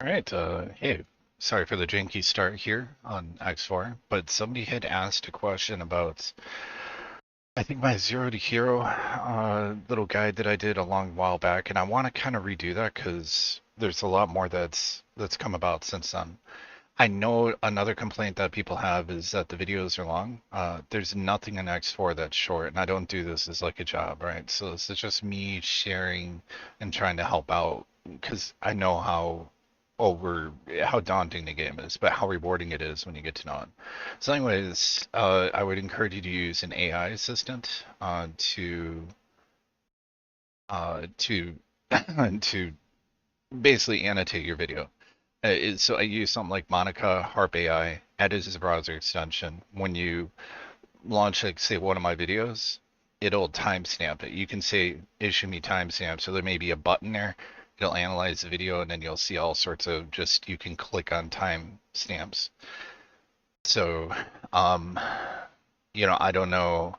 All right, hey, sorry for the janky start here on X4, but somebody had asked a question about, I think my Zero to Hero little guide that I did a long while back, and I want to kind of redo that because there's a lot more that's come about since then. I know another complaint that people have is that the videos are long. There's nothing in X4 that's short, and I don't do this as like a job, right? So this is just me sharing and trying to help out because I know how daunting the game is, but how rewarding it is when you get to know it. So, anyways, I would encourage you to use an AI assistant to to basically annotate your video. So I use something like Monica Harp AI. That is a browser extension. When you launch, like, say, one of my videos, it'll timestamp it. You can say, issue me timestamp. So there may be a button there. It'll analyze the video, and then you'll see all sorts of you can click on timestamps. So, um, I don't know.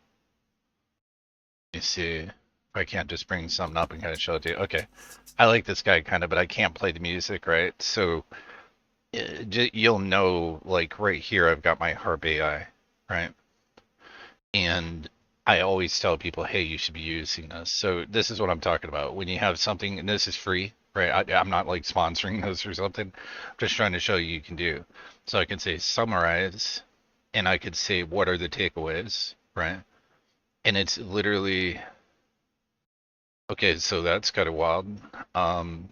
Let me see if I can't just bring something up and kind of show it to you. Okay. I like this guy kind of, but I can't play the music, right? So you'll know, like right here, I've got my Harp AI, right? And I always tell people, hey, you should be using this. So this is what I'm talking about. When you have something, and this is free, right? I'm not like sponsoring this or something. I'm just trying to show you can do. So I can say summarize, and I could say what are the takeaways, right? And it's literally okay. So that's kind of wild. Um,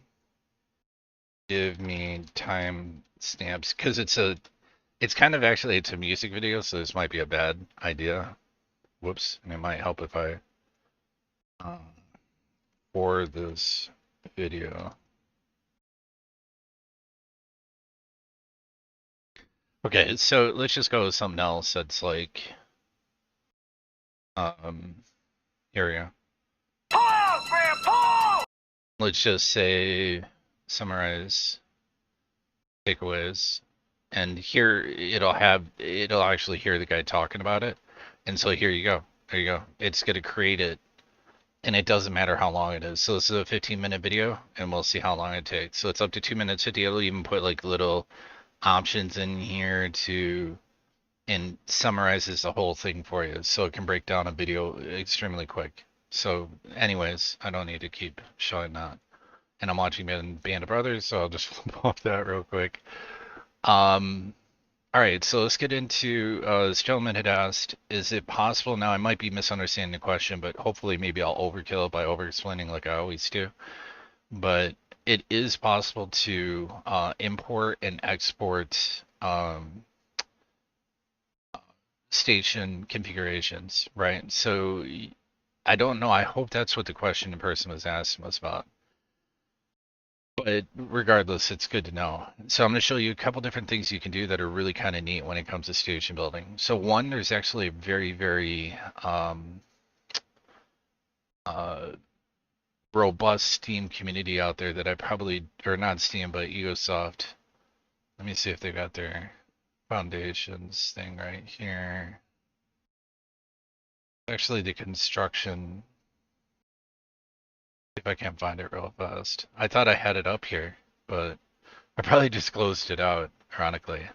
Give me time stamps because it's kind of actually it's a music video, so this might be a bad idea. Whoops, and it might help if I um, for this video. Okay, so let's just go with something else that's like um here we go. Pause, man, pause! Let's just say summarize takeaways, and here it'll actually hear the guy talking about it, and so here you go. There you go. It's gonna create it, and it doesn't matter how long it is. So this is a 15-minute video, and we'll see how long it takes. So it's up to 2 minutes 50. It'll even put like little options in here to and summarizes the whole thing for you, so it can break down a video extremely quick. So, anyways, I don't need to keep showing that. And I'm watching Band of Brothers, so I'll just flip off that real quick. Um, all right, so let's get into this gentleman had asked, is it possible? Now, I might be misunderstanding the question, but hopefully, maybe I'll overkill it by over explaining like I always do. But it is possible to import and export station configurations, right? So I don't know. I hope that's what the question the person was asking was about. But regardless, it's good to know. So I'm going to show you a couple different things you can do that are really kind of neat when it comes to station building. So one, there's actually a very, very uh, robust Steam community out there that I probably, or not Steam, but EgoSoft. Let me see if they got their foundations thing right here. Actually, the construction, if I can't find it real fast. I thought I had it up here, but I probably just closed it out, ironically.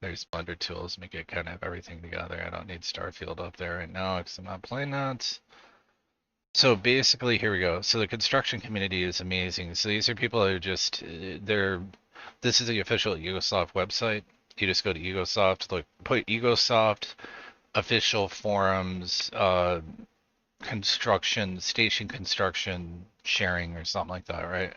There's Blender tools, make it kind of everything together. I don't need Starfield up there right now because I'm not playing that. So basically, here we go. So the construction community is amazing. So these are people who just, this is the official Egosoft website. You just go to Egosoft, look, put Egosoft official forums, construction, station construction sharing or something like that, right?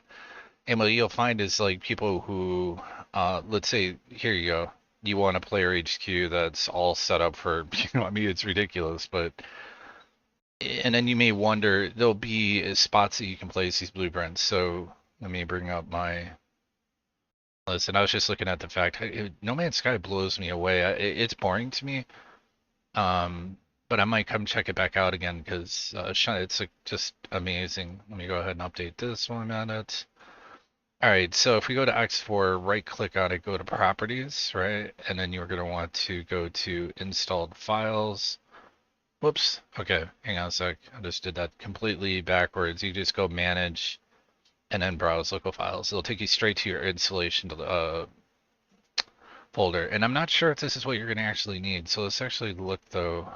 And what you'll find is like people who, let's say, here you go, you want a player HQ that's all set up for, I mean, it's ridiculous, but, and then you may wonder, there'll be spots that you can place these blueprints. So let me bring up my list. And I was just looking at the fact, No Man's Sky blows me away. It's boring to me. But I might come check it back out again because it's like, just amazing. Let me go ahead and update this while I'm at it. All right, so if we go to X4, right click on it, go to properties, right? And then you're going to want to go to installed files. Whoops. Okay, hang on a sec. I just did that completely backwards. You just go manage and then browse local files. It'll take you straight to your installation folder. And I'm not sure if this is what you're going to actually need. So let's actually look though.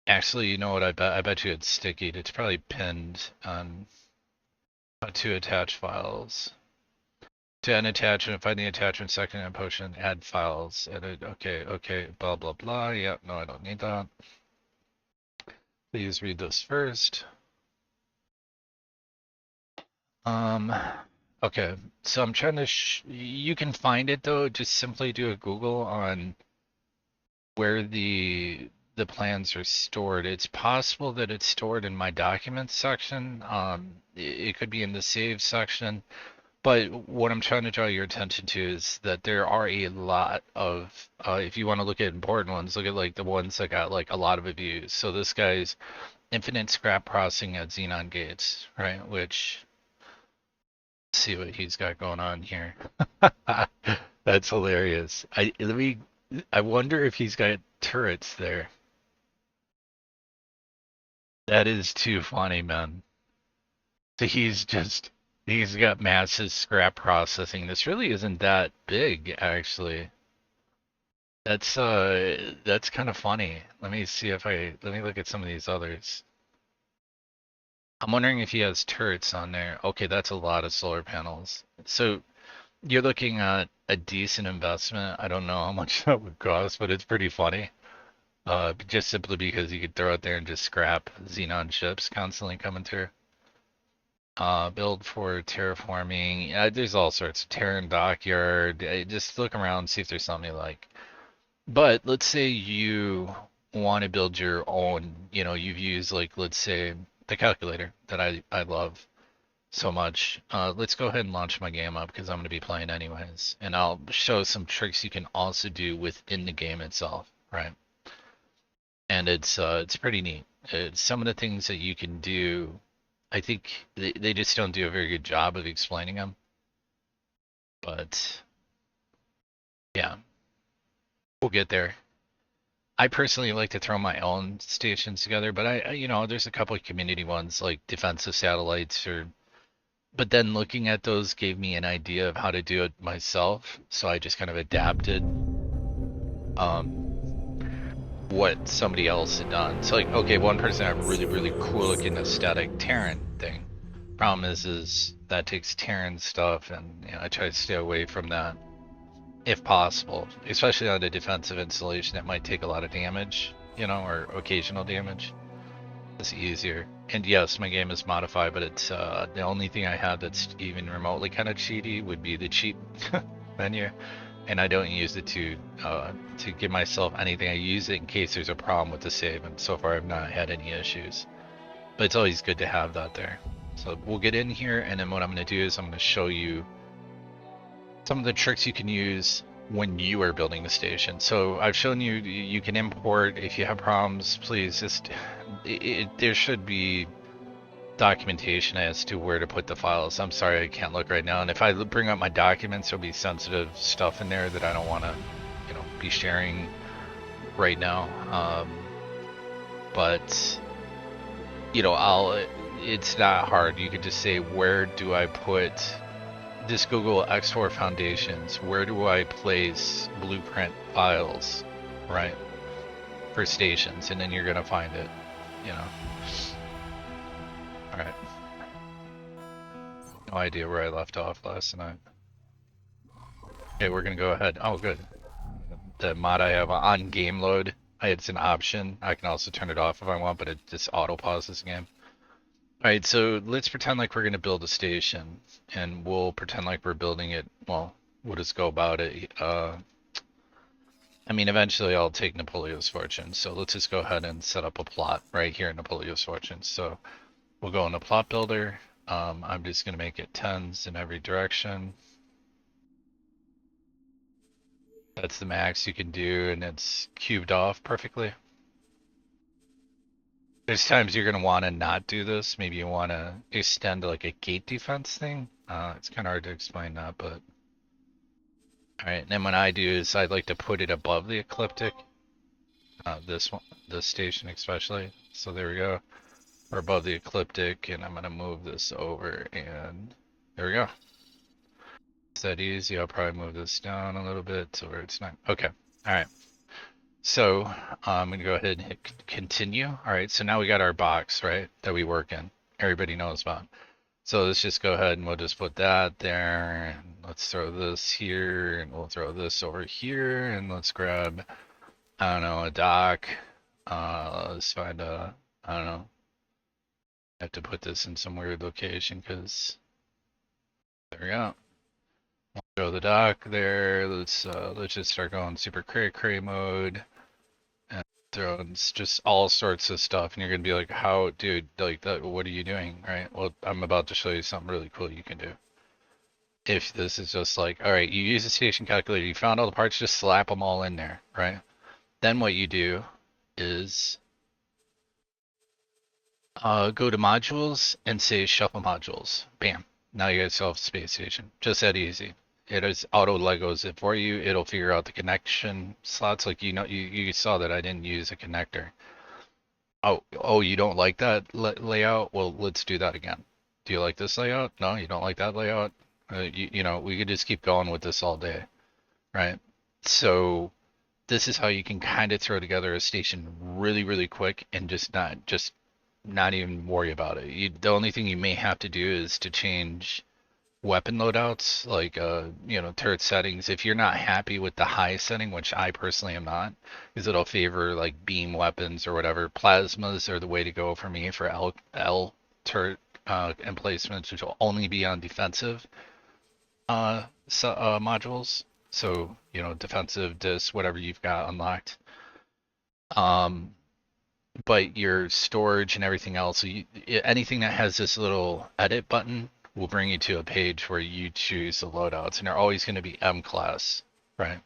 Actually, you know what? I bet you it's sticky. It's probably pinned on to attach files. To add an attachment, find the attachment section and potion, add files, edit, okay, blah, blah, blah. Yeah, no, I don't need that. Please read this first. Okay, so I'm trying to, you can find it though, just simply do a Google on where the plans are stored. It's possible that it's stored in my documents section. It could be in the save section. But what I'm trying to draw your attention to is that there are a lot of, if you want to look at important ones, look at like the ones that got like a lot of views. So this guy's infinite scrap processing at Xenon Gates, right? Which, let's see what he's got going on here. That's hilarious. I wonder if he's got turrets there. That is too funny, man. So he's got massive scrap processing. This really isn't that big, actually. That's kind of funny. Let me see if let me look at some of these others. I'm wondering if he has turrets on there. Okay, that's a lot of solar panels. So you're looking at a decent investment. I don't know how much that would cost, but it's pretty funny. Just simply because you could throw it there and just scrap Xenon ships constantly coming through. Build for terraforming. There's all sorts of Terran dockyard. Just look around, see if there's something you like. But let's say you want to build your own, you've used like, let's say the calculator that I love so much. Let's go ahead and launch my game up because I'm going to be playing anyways. And I'll show some tricks you can also do within the game itself, right? And it's pretty neat. Some of the things that you can do, I think they just don't do a very good job of explaining them. But yeah, we'll get there. I personally like to throw my own stations together, but there's a couple of community ones like defensive satellites but then looking at those gave me an idea of how to do it myself. So I just kind of adapted what somebody else had done. So like, okay, one person had a really, really cool looking aesthetic Terran thing. Problem is that takes Terran stuff, and I try to stay away from that if possible, especially on a defensive installation that might take a lot of damage, or occasional damage. It's easier. And yes, my game is modified, but it's the only thing I have that's even remotely kind of cheaty would be the cheat menu, and I don't use it to give myself anything. I use it in case there's a problem with the save, and so far I've not had any issues. But it's always good to have that there. So we'll get in here, and then what I'm going to do is I'm going to show you some of the tricks you can use when you are building the station. So I've shown you can import. If you have problems, please just there should be documentation as to where to put the files. I'm sorry I can't look right now, and if I bring up my documents, there'll be sensitive stuff in there that I don't want to be sharing right now. But it's not hard. You could just say, where do I put this Google X4 Foundations? Where do I place blueprint files, right, for stations? And then you're gonna find it, All right. No idea where I left off last night. Okay, we're gonna go ahead. Oh, good. The mod I have on game load, it's an option. I can also turn it off if I want, but it just auto pauses the game. Alright, so let's pretend like we're going to build a station, and we'll pretend like we're building it. Well, we'll just go about it. Eventually I'll take Napoleon's Fortune, so let's just go ahead and set up a plot right here in Napoleon's Fortune. So we'll go into Plot Builder. I'm just going to make it 10s in every direction. That's the max you can do, and it's cubed off perfectly. There's times you're going to want to not do this. Maybe you want to extend like a gate defense thing. It's kind of hard to explain that, but... Alright, and then what I do is I'd like to put it above the ecliptic. This station especially. So there we go. or above the ecliptic, and I'm gonna move this over, and there we go. Is that easy? I'll probably move this down a little bit to where it's not. Okay. All right. So I'm gonna go ahead and hit continue. All right. So now we got our box, right, that we work in. Everybody knows about. So let's just go ahead and we'll just put that there. And let's throw this here, and we'll throw this over here, and let's grab, I don't know, a dock. Let's find a, I don't know. I have to put this in some weird location because there we go. We'll throw the dock there. Let's just start going super cray mode and throw in just all sorts of stuff. And you're gonna be like, how, dude? Like, that, what are you doing? Right? Well, I'm about to show you something really cool you can do. If this is just like, all right, you use the station calculator, you found all the parts, just slap them all in there, right? Then what you do is go to modules and say shuffle modules. Bam. Now you got yourself a space station. Just that easy. It is auto Legos it for you. It'll figure out the connection slots. Like, you know, you saw that I didn't use a connector. Oh, you don't like that layout? Well, let's do that again. Do you like this layout? No, you don't like that layout? You know, we could just keep going with this all day, right? So this is how you can kind of throw together a station really quick and just not even worry about it. The only thing you may have to do is to change weapon loadouts, like turret settings. If you're not happy with the high setting, which I personally am not, because it'll favor like beam weapons or whatever. Plasmas are the way to go for me for L turret emplacements, which will only be on defensive modules. So, defensive, dis, whatever you've got unlocked. Um, but your storage and everything else, so anything that has this little edit button will bring you to a page where you choose the loadouts, and they're always going to be M class, right?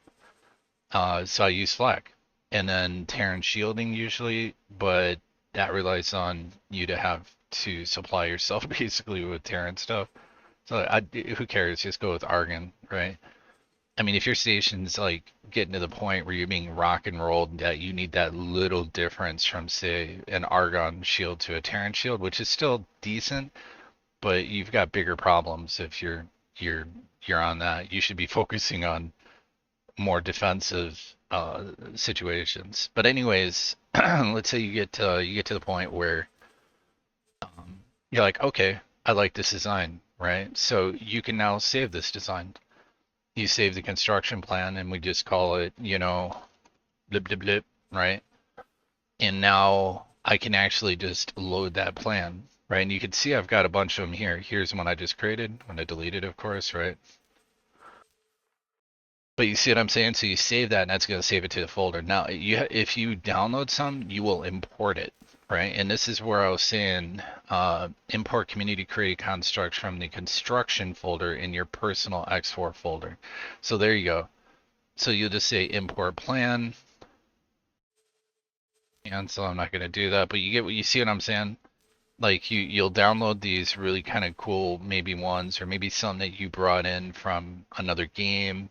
So I use flak, and then Terran shielding usually, but that relies on you to have to supply yourself basically with Terran stuff. So who cares? Just go with Argon, right? I mean, if your station's like getting to the point where you're being rock and rolled, that you need that little difference from, say, an Argon shield to a Terran shield, which is still decent, but you've got bigger problems if you're you're on that. You should be focusing on more defensive situations. But anyways, let's say you get to the point where you're like, okay, I like this design, right? So you can now save this design. You save the construction plan, and we just call it, blip blip blip, right? And now I can actually just load that plan, right? And you can see I've got a bunch of them here. Here's one I just created when I deleted, of course, right? But you see what I'm saying? So you save that, and that's going to save it to the folder. Now, if you download some, you will import it, right? And this is where I was saying import community created constructs from the construction folder in your personal X4 folder. So there you go. So you'll just say import plan. And so I'm not going to do that, but you see what I'm saying? Like you'll download these really kind of cool maybe ones, or maybe some that you brought in from another game,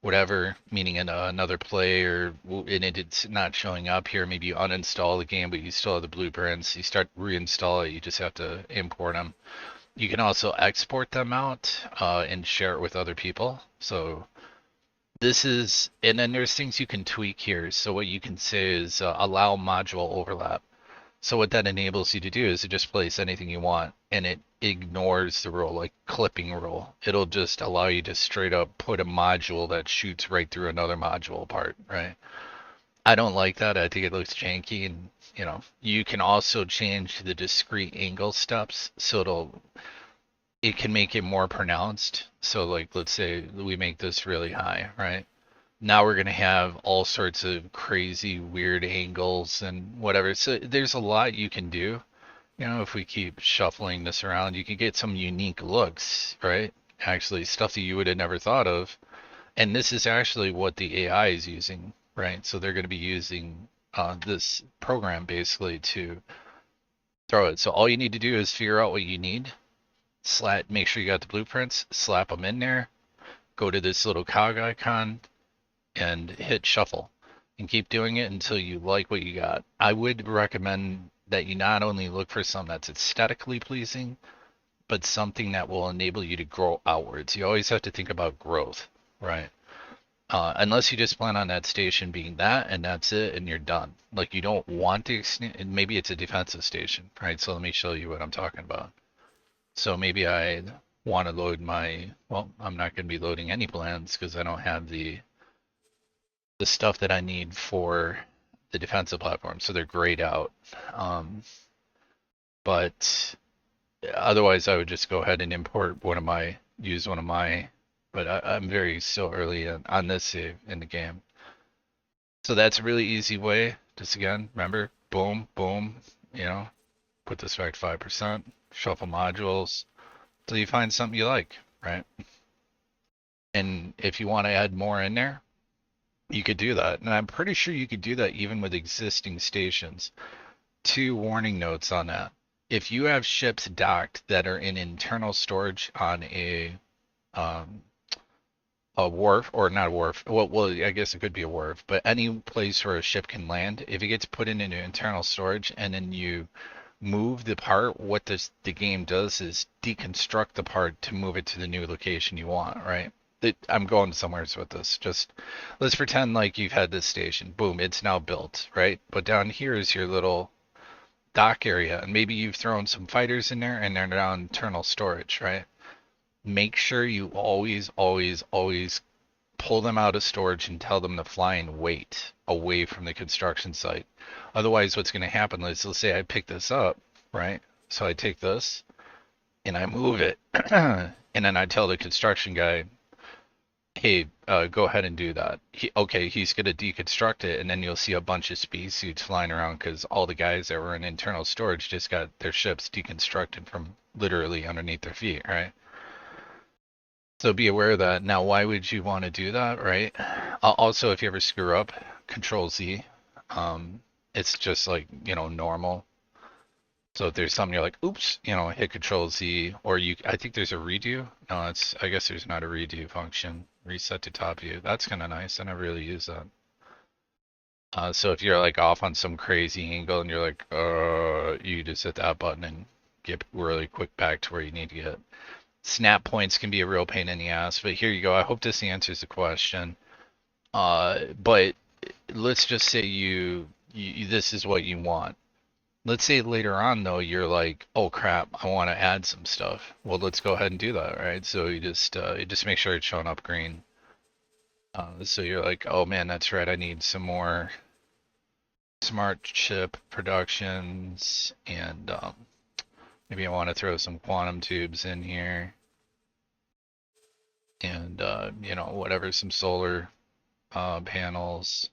whatever, meaning in another play, and it's not showing up here. Maybe you uninstall the game, but you still have the blueprints. You start reinstall it. You just have to import them. You can also export them out and share it with other people. So and then there's things you can tweak here. So what you can say is allow module overlap. So what that enables you to do is to just place anything you want, and it ignores the rule, like clipping rule. It'll just allow you to straight up put a module that shoots right through another module part, right? I don't like that. I think it looks janky, and you can also change the discrete angle steps, so it can make it more pronounced. So like, let's say we make this really high, right? Now we're going to have all sorts of crazy weird angles and whatever. So there's a lot you can do. If we keep shuffling this around, you can get some unique looks, right? Actually, stuff that you would have never thought of. And this is actually what the AI is using, right? So they're going to be using this program basically to throw it. So all you need to do is figure out what you need, make sure you got the blueprints, slap them in there, go to this little cog icon, and hit shuffle, and keep doing it until you like what you got. I would recommend that you not only look for something that's aesthetically pleasing, but something that will enable you to grow outwards. You always have to think about growth, right? Unless you just plan on that station being that and that's it and you're done. Like you don't want to extend, and maybe it's a defensive station, right? So let me show you what I'm talking about. So maybe I want to load my, well, I'm not going to be loading any plans because I don't have the stuff that I need for the defensive platform. So they're grayed out. Um, but otherwise I would just go ahead and import use one of my, but I'm very still early on this save in the game. So that's a really easy way. Just again, remember, boom, boom, put this back to 5%, shuffle modules till you find something you like, right? And if you want to add more in there, you could do that. And I'm pretty sure you could do that even with existing stations. Two warning notes on that. If you have ships docked that are in internal storage on um, a wharf, or not a wharf, well, I guess it could be a wharf, but any place where a ship can land, if it gets put into internal storage and then you move the part, what the game does is deconstruct the part to move it to the new location you want, right? I'm going somewhere with this. Just let's pretend like you've had this station. Boom, it's now built, right? But down here is your little dock area, and maybe you've thrown some fighters in there and they're now internal storage, right? Make sure you always, always, always pull them out of storage and tell them to fly and wait away from the construction site. Otherwise, what's going to happen is, let's say I pick this up, right? So I take this and I move it, and then I tell the construction guy, hey, go ahead and do that. He's going to deconstruct it, and then you'll see a bunch of spacesuits flying around because all the guys that were in internal storage just got their ships deconstructed from literally underneath their feet, right? So be aware of that. Now, why would you want to do that, right? Also, if you ever screw up, Control Z. It's just like, normal. So if there's something you're like, oops, hit Control Z, or I think there's a redo. No, I guess there's not a redo function. Reset to top view. That's kind of nice. I never really use that. So if you're like off on some crazy angle and you're like, you just hit that button and get really quick back to where you need to get. Snap points can be a real pain in the ass, but here you go. I hope this answers the question. But let's just say you this is what you want. Let's say later on though you're like, oh crap, I want to add some stuff. Well, let's go ahead and do that, right? So you just make sure it's showing up green. So you're like, oh man, that's right. I need some more smart chip productions, and maybe I want to throw some quantum tubes in here, and whatever, some solar panels.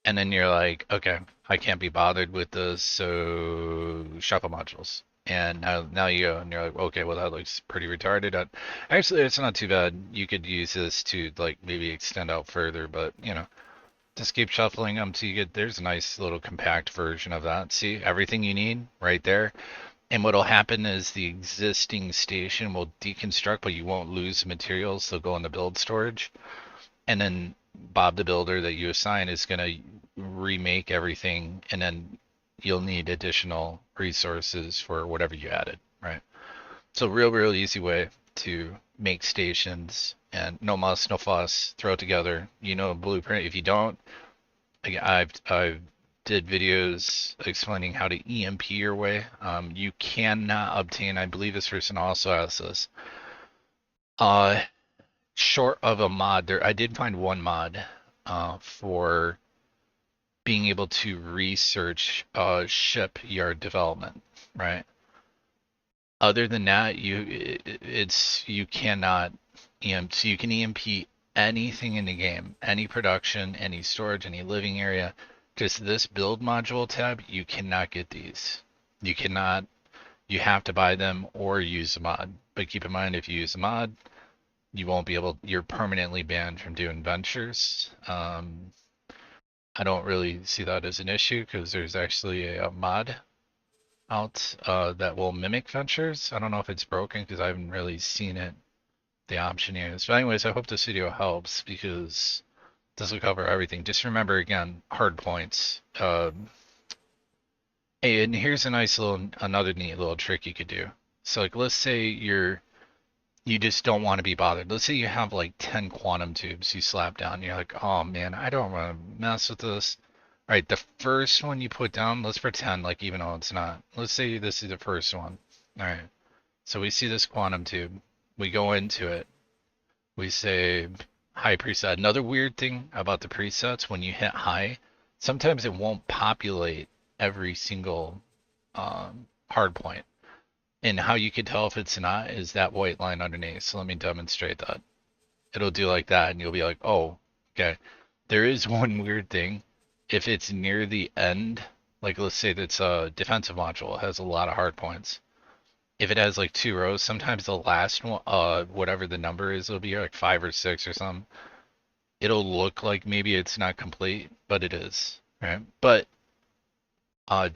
And then you're like, okay, I can't be bothered with this, so shuffle modules. And now you go and you're like, okay, well that looks pretty retarded. Actually, it's not too bad. You could use this to like maybe extend out further, but just keep shuffling them till you get. There's a nice little compact version of that. See, everything you need right there. And what'll happen is the existing station will deconstruct, but you won't lose materials. They'll go in the build storage, and then Bob the Builder that you assign is going to remake everything, and then you'll need additional resources for whatever you added, right? So real easy way to make stations, and no muss, no fuss, throw it together. Blueprint. If you don't, again, I've did videos explaining how to EMP your way. You cannot obtain, I believe this person also asked this, uh, short of a mod, I did find one mod for being able to research shipyard development, right? Other than that, you cannot EMP. So you can EMP anything in the game, any production, any storage, any living area. Just this build module tab, you cannot get these. You cannot. You have to buy them or use a mod. But keep in mind, if you use a mod, you won't be able. You're permanently banned from doing ventures. I don't really see that as an issue because there's actually a mod out that will mimic ventures. I don't know if it's broken because I haven't really seen it, the option is. But anyways, I hope this video helps because This will cover everything. Just remember again, hard points. And here's a nice little, another neat little trick you could do. So like, let's say you just don't want to be bothered. Let's say you have like 10 quantum tubes you slap down. You're like, oh man, I don't want to mess with this. All right, the first one you put down, let's pretend like even though it's not. Let's say this is the first one. All right, so we see this quantum tube. We go into it. We say high preset. Another weird thing about the presets, when you hit high, sometimes it won't populate every single hard point. And how you can tell if it's not is that white line underneath. So let me demonstrate that. It'll do like that, and you'll be like, oh, okay. There is one weird thing. If it's near the end, like let's say that's a defensive module, it has a lot of hard points. If it has like 2 rows, sometimes the last one, whatever the number is, it'll be like 5 or 6 or something. It'll look like maybe it's not complete, but it is, right? But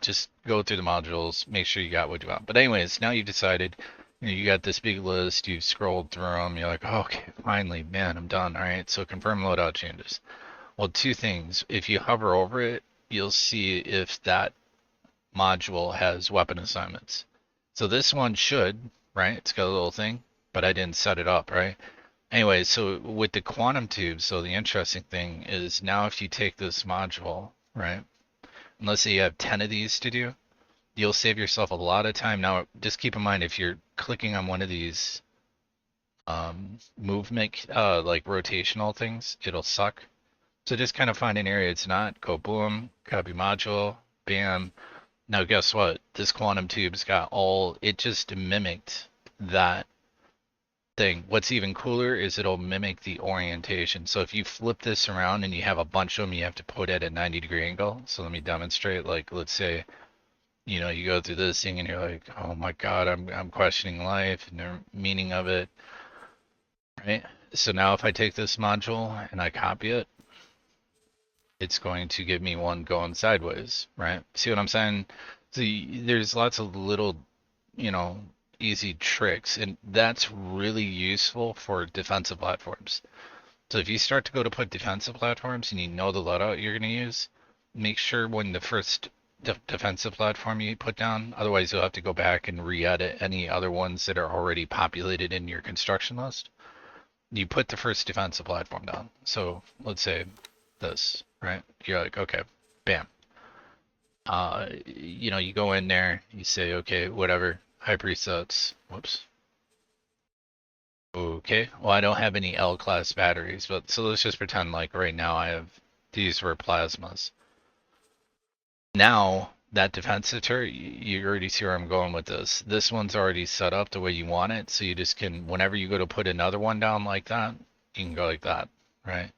just go through the modules, make sure you got what you want. But anyways, now you've decided, you got this big list, you've scrolled through them, you're like, oh, okay, finally, man, I'm done. All right, so confirm loadout changes. Well, two things. If you hover over it, you'll see if that module has weapon assignments. So this one should, right? It's got a little thing, but I didn't set it up, right? Anyway, so with the quantum tube, so the interesting thing is now if you take this module, right? And let's say you have 10 of these to do, you'll save yourself a lot of time. Now, just keep in mind if you're clicking on one of these movement, like rotational things, it'll suck. So just kind of find an area it's not, go boom, copy module, bam. Now guess what? This quantum tube's got all, it just mimicked that thing. What's even cooler is it'll mimic the orientation. So if you flip this around and you have a bunch of them, you have to put it at a 90-degree angle. So let me demonstrate. Like, let's say, you go through this thing and you're like, oh my God, I'm questioning life and the meaning of it, right? So now if I take this module and I copy it, it's going to give me one going sideways, right? See what I'm saying? So there's lots of little, you know, easy tricks, and that's really useful for defensive platforms. So if you start to go to put defensive platforms and you know the loadout you're going to use, make sure when the first defensive platform you put down, otherwise you'll have to go back and re-edit any other ones that are already populated in your construction list. You put the first defensive platform down. So let's say this, right? You're like, okay, bam. You go in there, you say, okay, whatever, high presets. Whoops. Okay, well, I don't have any L-class batteries, but so let's just pretend like right now I have these were plasmas. Now, that defensive turret, you already see where I'm going with this. This one's already set up the way you want it, so you just can, whenever you go to put another one down like that, you can go like that, right?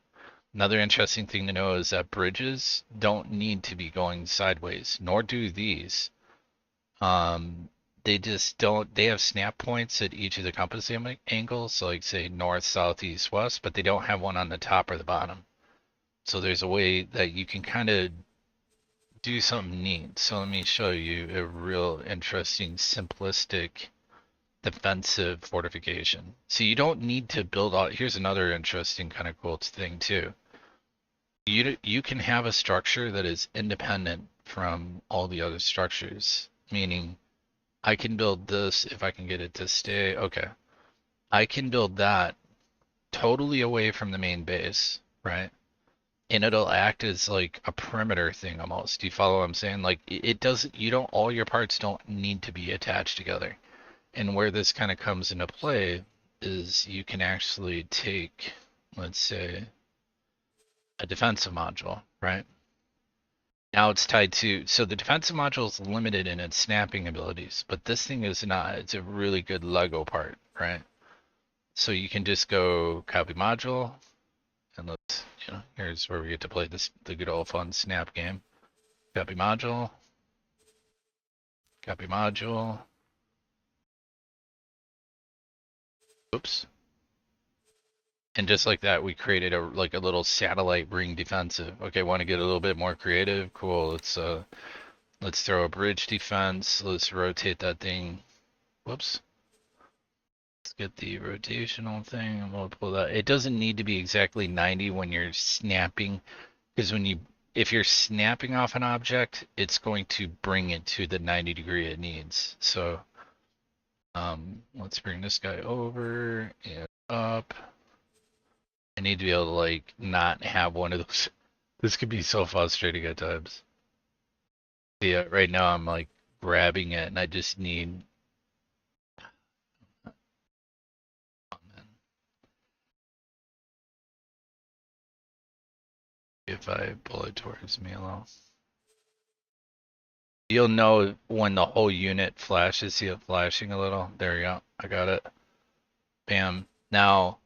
Another interesting thing to know is that bridges don't need to be going sideways, nor do these. They just don't, they have snap points at each of the compass angles, so like say north, south, east, west, but they don't have one on the top or the bottom. So there's a way that you can kind of do something neat. So let me show you a real interesting, simplistic defensive fortification. So you don't need to build out, here's another interesting kind of cool thing too. You can have a structure that is independent from all the other structures, meaning I can build this if I can get it to stay. Okay. I can build that totally away from the main base, right? And it'll act as like a perimeter thing almost. Do you follow what I'm saying? Like it doesn't, all your parts don't need to be attached together. And where this kind of comes into play is you can actually take, let's say, a defensive module, right? Now it's tied to, so the defensive module is limited in its snapping abilities, but this thing is not. It's a really good Lego part, right? So you can just go copy module, and let's, here's where we get to play the good old fun snap game. Copy module, copy module. Oops. And just like that, we created a little satellite ring defensive. Okay, want to get a little bit more creative? Cool. Let's throw a bridge defense. Let's rotate that thing. Whoops. Let's get the rotational thing and we'll pull that. It doesn't need to be exactly 90 when you're snapping, because if you're snapping off an object, it's going to bring it to the 90 degree it needs. So let's bring this guy over and up. I need to be able to like not have one of those. This could be so frustrating at times. Yeah, right now I'm like grabbing it and I just need. If I pull it towards me a little. You'll know when the whole unit flashes. See it flashing a little? There we go. I got it. Bam. Now,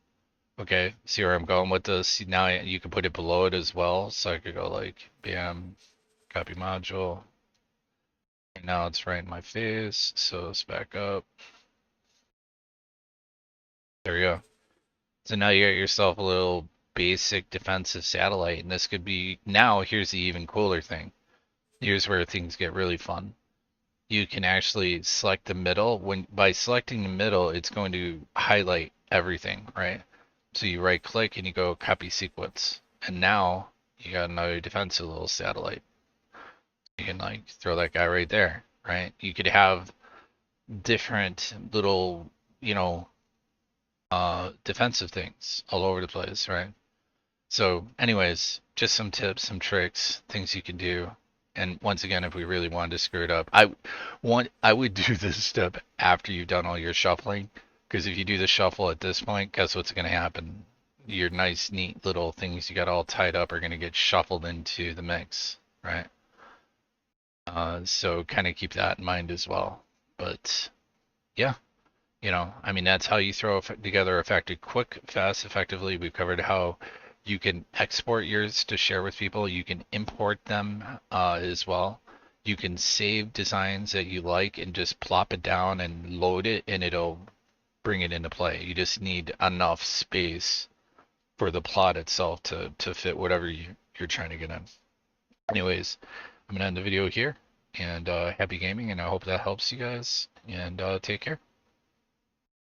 okay, see where I'm going with this? Now you can put it below it as well. So I could go like, bam, copy module. And now it's right in my face. So let's back up. There you go. So now you got yourself a little basic defensive satellite. And this could be, now here's the even cooler thing. Here's where things get really fun. You can actually select the middle. By selecting the middle, it's going to highlight everything, right? So you right click and you go copy sequence. And now you got another defensive little satellite. You can like throw that guy right there, right? You could have different little, defensive things all over the place, right? So anyways, just some tips, some tricks, things you can do. And once again, if we really wanted to screw it up, I would do this step after you've done all your shuffling, because if you do the shuffle at this point, guess what's going to happen? Your nice, neat little things you got all tied up are going to get shuffled into the mix, right? So kind of keep that in mind as well. But yeah, I mean, that's how you throw together effective, quick, fast, effectively. We've covered how you can export yours to share with people. You can import them as well. You can save designs that you like and just plop it down and load it, and it'll bring it into play. You just need enough space for the plot itself to fit whatever you're trying to get in. Anyways, I'm going to end the video here, and happy gaming, and I hope that helps you guys, and take care.